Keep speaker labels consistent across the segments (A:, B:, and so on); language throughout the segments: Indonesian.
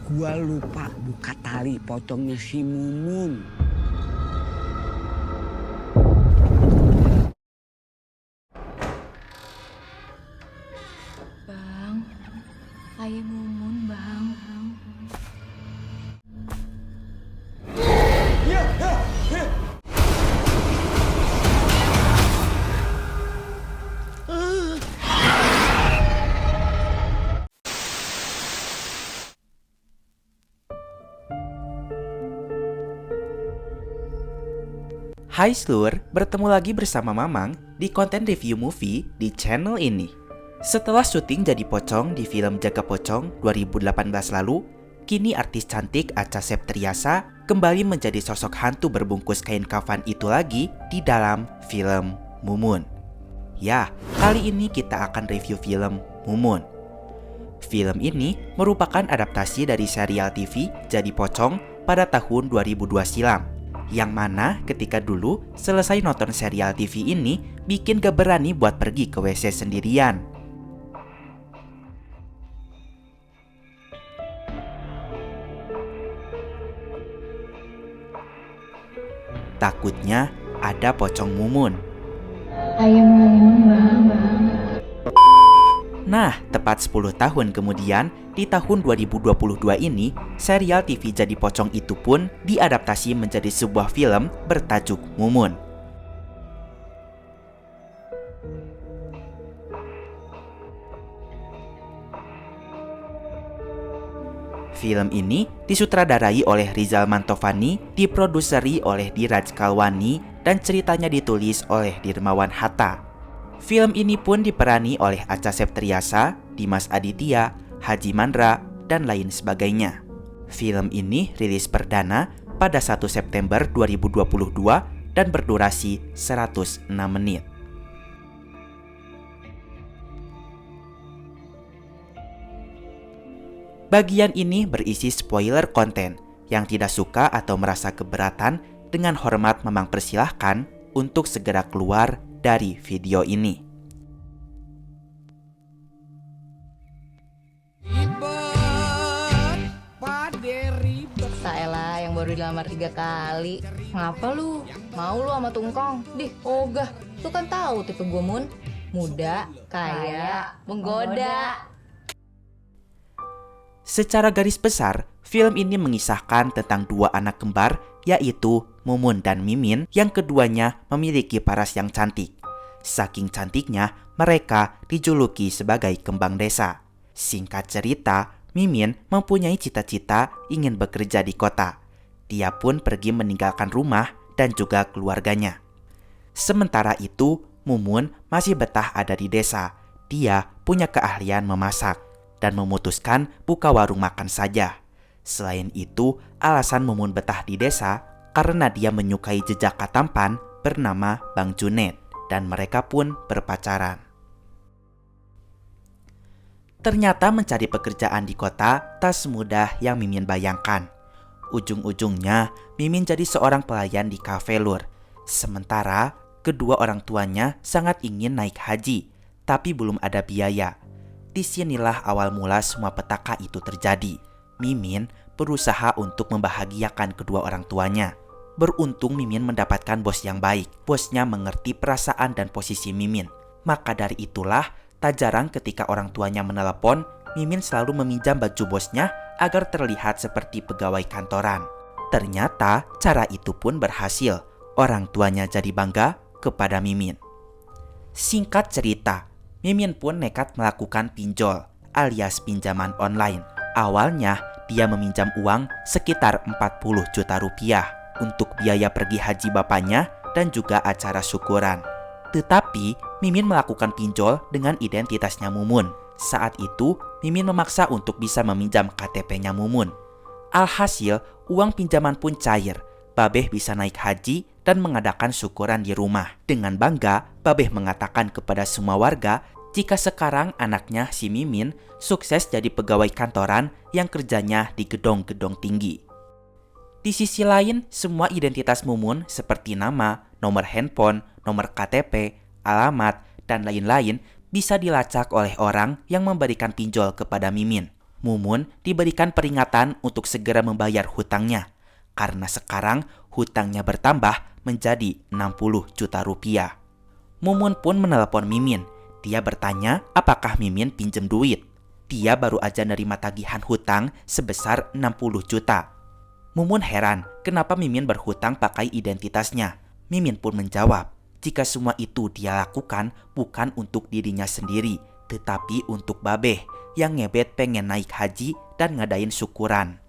A: Gua lupa buka tali pocongnya si Mumun.
B: Bang, ayah Mumun, Bang.
C: Hai seluruh, bertemu lagi bersama Mamang di konten review movie di channel ini. Setelah syuting jadi pocong di film Jaga Pocong 2018 lalu, kini artis cantik Acha Septriasa kembali menjadi sosok hantu berbungkus kain kafan itu lagi di dalam film Mumun. Ya, kali ini kita akan review film Mumun. Film ini merupakan adaptasi dari serial TV Jadi Pocong pada tahun 2002 silam. Yang mana ketika dulu selesai nonton serial TV ini bikin gak berani buat pergi ke WC sendirian. Takutnya ada pocong Mumun.
B: Ayah Mumun, Bang.
C: Nah, tepat 10 tahun kemudian, di tahun 2022 ini, serial TV Jadi Pocong itu pun diadaptasi menjadi sebuah film bertajuk Mumun. Film ini disutradarai oleh Rizal Mantovani, diproduseri oleh Diraj Kalwani, dan ceritanya ditulis oleh Dirmawan Hatta. Film ini pun diperani oleh Acha Septriasa, Dimas Aditya, Haji Mandra, dan lain sebagainya. Film ini rilis perdana pada 1 September 2022 dan berdurasi 106 menit. Bagian ini berisi spoiler konten. Yang tidak suka atau merasa keberatan dengan hormat memang persilahkan untuk segera keluar dari video ini.
B: Saelah yang baru dilamar 3 kali. Ngapa lu? Mau lu sama Tungkong? Dih, ogah. Lu kan tahu tipe gue, Mun. Muda, kaya, menggoda.
C: Secara garis besar, film ini mengisahkan tentang dua anak kembar, yaitu Mumun dan Mimin, yang keduanya memiliki paras yang cantik. Saking cantiknya, mereka dijuluki sebagai kembang desa. Singkat cerita, Mimin mempunyai cita-cita ingin bekerja di kota. Dia pun pergi meninggalkan rumah dan juga keluarganya. Sementara itu, Mumun masih betah ada di desa. Dia punya keahlian memasak dan memutuskan buka warung makan saja. Selain itu, alasan Mumun betah di desa karena dia menyukai jejaka tampan bernama Bang Junet dan mereka pun berpacaran. Ternyata mencari pekerjaan di kota tak semudah yang Mimin bayangkan. Ujung-ujungnya Mimin jadi seorang pelayan di kafe lur. Sementara kedua orang tuanya sangat ingin naik haji, tapi belum ada biaya. Disinilah awal mula semua petaka itu terjadi. Mimin berusaha untuk membahagiakan kedua orang tuanya. Beruntung Mimin mendapatkan bos yang baik. Bosnya mengerti perasaan dan posisi Mimin. Maka dari itulah, tak jarang ketika orang tuanya menelepon, Mimin selalu meminjam baju bosnya agar terlihat seperti pegawai kantoran. Ternyata cara itu pun berhasil. Orang tuanya jadi bangga kepada Mimin. Singkat cerita, Mimin pun nekat melakukan pinjol alias pinjaman online. Awalnya dia meminjam uang sekitar 40 juta rupiah untuk biaya pergi haji bapaknya dan juga acara syukuran. Tetapi Mimin melakukan pinjol dengan identitasnya Mumun. Saat itu Mimin memaksa untuk bisa meminjam KTP-nya Mumun. Alhasil uang pinjaman pun cair. Babeh bisa naik haji dan mengadakan syukuran di rumah. Dengan bangga, Babeh mengatakan kepada semua warga jika sekarang anaknya si Mimin sukses jadi pegawai kantoran yang kerjanya di gedung-gedung tinggi. Di sisi lain, semua identitas Mumun seperti nama, nomor handphone, nomor KTP, alamat, dan lain-lain bisa dilacak oleh orang yang memberikan pinjol kepada Mimin. Mumun diberikan peringatan untuk segera membayar hutangnya, karena sekarang hutangnya bertambah menjadi 60 juta rupiah. Mumun pun menelepon Mimin. Dia bertanya apakah Mimin pinjem duit. Dia baru aja nerima tagihan hutang sebesar 60 juta. Mumun heran kenapa Mimin berhutang pakai identitasnya. Mimin pun menjawab, jika semua itu dia lakukan bukan untuk dirinya sendiri, tetapi untuk Babeh yang ngebet pengen naik haji dan ngadain syukuran.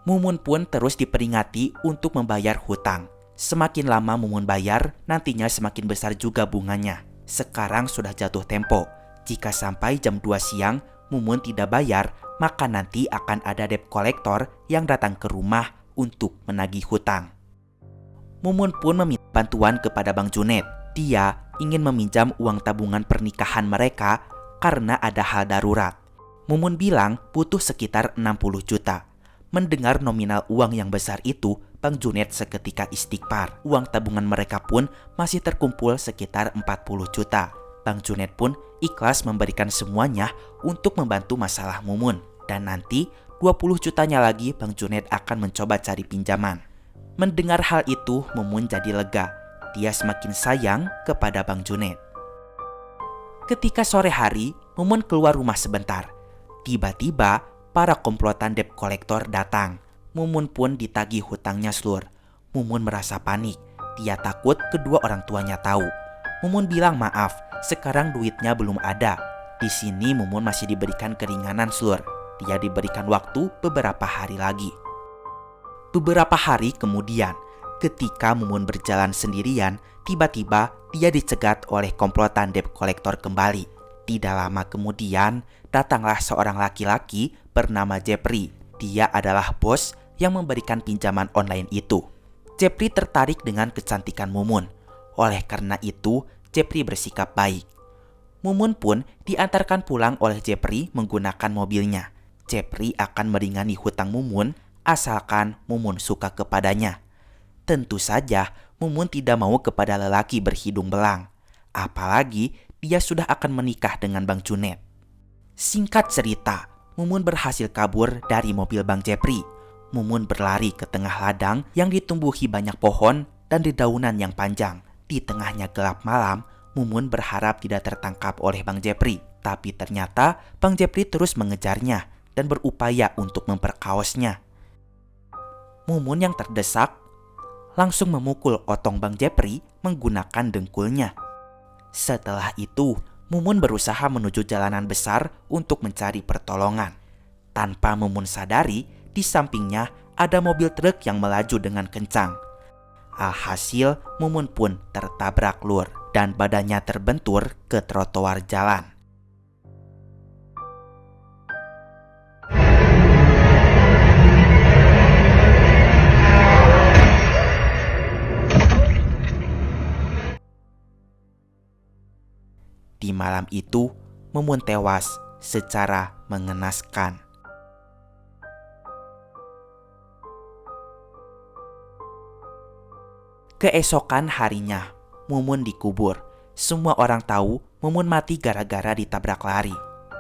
C: Mumun pun terus diperingati untuk membayar hutang. Semakin lama Mumun bayar, nantinya semakin besar juga bunganya. Sekarang sudah jatuh tempo. Jika sampai jam 2 siang Mumun tidak bayar, maka nanti akan ada debt collector yang datang ke rumah untuk menagih hutang. Mumun pun meminta bantuan kepada Bang Junet. Dia ingin meminjam uang tabungan pernikahan mereka karena ada hal darurat. Mumun bilang butuh sekitar 60 juta. Mendengar nominal uang yang besar itu, Bang Junet seketika istighfar. Uang tabungan mereka pun masih terkumpul sekitar 40 juta. Bang Junet pun ikhlas memberikan semuanya untuk membantu masalah Mumun. Dan nanti 20 jutanya lagi Bang Junet akan mencoba cari pinjaman. Mendengar hal itu, Mumun jadi lega. Dia semakin sayang kepada Bang Junet. Ketika sore hari, Mumun keluar rumah sebentar. Tiba-tiba para komplotan debt collector datang. Mumun pun ditagih hutangnya seluruh. Mumun merasa panik. Dia takut kedua orang tuanya tahu. Mumun bilang maaf, sekarang duitnya belum ada. Di sini Mumun masih diberikan keringanan seluruh. Dia diberikan waktu beberapa hari lagi. Beberapa hari kemudian, ketika Mumun berjalan sendirian, tiba-tiba dia dicegat oleh komplotan debt collector kembali. Tidak lama kemudian, datanglah seorang laki-laki bernama Jepri. Dia adalah bos yang memberikan pinjaman online itu. Jepri tertarik dengan kecantikan Mumun. Oleh karena itu, Jepri bersikap baik. Mumun pun diantarkan pulang oleh Jepri menggunakan mobilnya. Jepri akan meringangi hutang Mumun asalkan Mumun suka kepadanya. Tentu saja Mumun tidak mau kepada lelaki berhidung belang. Apalagi dia sudah akan menikah dengan Bang Junet. Singkat cerita, Mumun berhasil kabur dari mobil Bang Jepri. Mumun berlari ke tengah ladang yang ditumbuhi banyak pohon dan dedaunan yang panjang. Di tengahnya gelap malam, Mumun berharap tidak tertangkap oleh Bang Jepri. Tapi ternyata Bang Jepri terus mengejarnya dan berupaya untuk memperkaosnya. Mumun yang terdesak langsung memukul otong Bang Jepri menggunakan dengkulnya. Setelah itu, Mumun berusaha menuju jalanan besar untuk mencari pertolongan. Tanpa Mumun sadari, di sampingnya ada mobil truk yang melaju dengan kencang. Alhasil, Mumun pun tertabrak lur dan badannya terbentur ke trotoar jalan. Di malam itu, Mumun tewas secara mengenaskan. Keesokan harinya, Mumun dikubur. Semua orang tahu Mumun mati gara-gara ditabrak lari.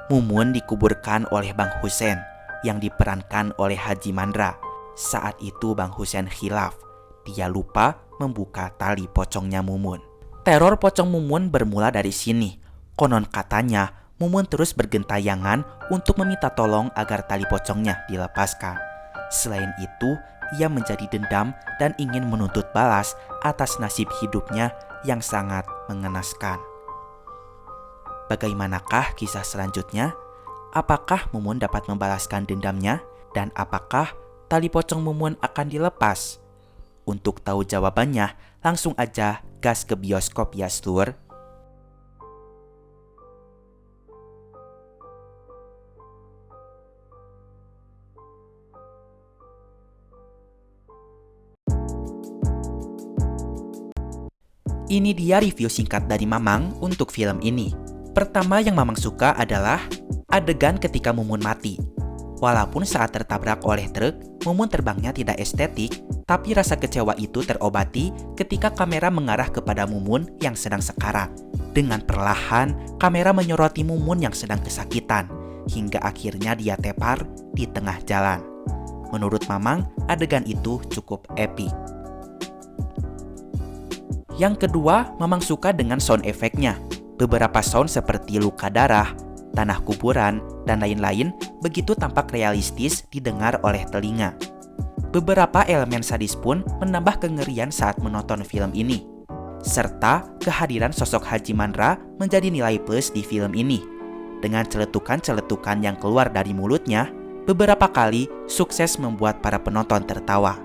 C: Mumun dikuburkan oleh Bang Husen yang diperankan oleh Haji Mandra. Saat itu Bang Husen khilaf. Dia lupa membuka tali pocongnya Mumun. Teror pocong Mumun bermula dari sini. Konon katanya Mumun terus bergentayangan untuk meminta tolong agar tali pocongnya dilepaskan. Selain itu, ia menjadi dendam dan ingin menuntut balas atas nasib hidupnya yang sangat mengenaskan. Bagaimanakah kisah selanjutnya? Apakah Mumun dapat membalaskan dendamnya? Dan apakah tali pocong Mumun akan dilepas? Untuk tahu jawabannya, langsung aja gas ke bioskop ya seluruh. Ini dia review singkat dari Mamang untuk film ini. Pertama yang Mamang suka adalah adegan ketika Mumun mati. Walaupun saat tertabrak oleh truk, Mumun terbangnya tidak estetik, tapi rasa kecewa itu terobati ketika kamera mengarah kepada Mumun yang sedang sekarat. Dengan perlahan, kamera menyoroti Mumun yang sedang kesakitan. hingga akhirnya dia tepar di tengah jalan. Menurut Mamang, adegan itu cukup epik. Yang kedua, Mamang suka dengan sound efeknya. Beberapa sound seperti luka darah, tanah kuburan, dan lain-lain begitu tampak realistis didengar oleh telinga. Beberapa elemen sadis pun menambah kengerian saat menonton film ini. Serta kehadiran sosok Haji Mandra menjadi nilai plus di film ini. Dengan celetukan-celetukan yang keluar dari mulutnya, beberapa kali sukses membuat para penonton tertawa.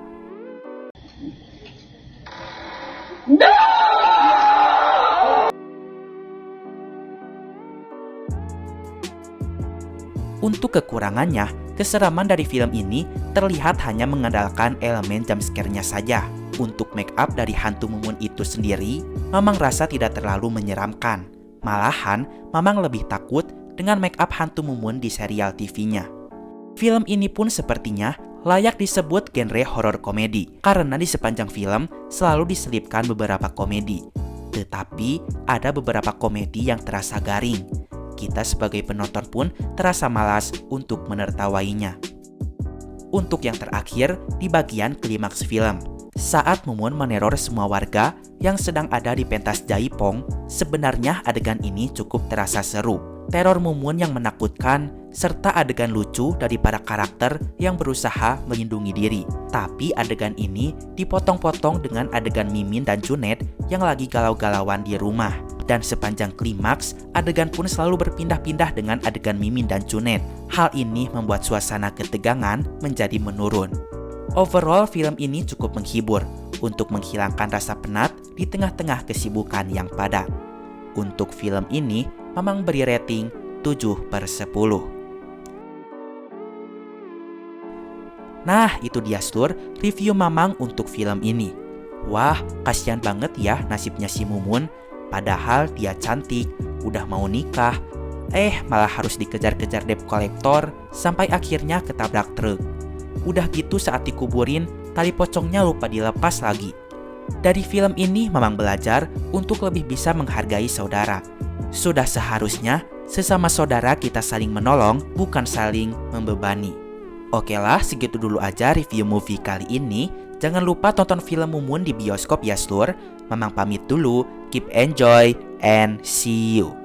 C: Untuk kekurangannya, keseraman dari film ini terlihat hanya mengandalkan elemen jumpscare-nya saja. Untuk make up dari hantu Mumun itu sendiri, Mamang rasa tidak terlalu menyeramkan. Malahan, Mamang lebih takut dengan make up hantu Mumun di serial TV-nya. Film ini pun sepertinya layak disebut genre horor komedi, karena di sepanjang film selalu diselipkan beberapa komedi. Tetapi, ada beberapa komedi yang terasa garing. Kita sebagai penonton pun terasa malas untuk menertawainya. Untuk yang terakhir, di bagian klimaks film, saat Mumun meneror semua warga yang sedang ada di pentas Jaipong, sebenarnya adegan ini cukup terasa seru. Teror Mumun yang menakutkan, serta adegan lucu dari para karakter yang berusaha melindungi diri. Tapi adegan ini dipotong-potong dengan adegan Mimin dan Junet yang lagi galau-galauan di rumah. Dan sepanjang klimaks, adegan pun selalu berpindah-pindah dengan adegan Mimin dan Junet. Hal ini membuat suasana ketegangan menjadi menurun. Overall, film ini cukup menghibur untuk menghilangkan rasa penat di tengah-tengah kesibukan yang padat. Untuk film ini, Mamang beri rating 7/10. Nah, itu dia seluruh review Mamang untuk film ini. Wah, kasihan banget ya nasibnya si Mumun. Padahal dia cantik, udah mau nikah, malah harus dikejar-kejar debt kolektor sampai akhirnya ketabrak truk. Udah gitu saat dikuburin, tali pocongnya lupa dilepas lagi. Dari film ini Mamang belajar untuk lebih bisa menghargai saudara. Sudah seharusnya sesama saudara kita saling menolong, bukan saling membebani. Oke lah, segitu dulu aja review movie kali ini. Jangan lupa tonton film Mumun di bioskop ya seluruh. Mamang pamit dulu, keep enjoy and see you.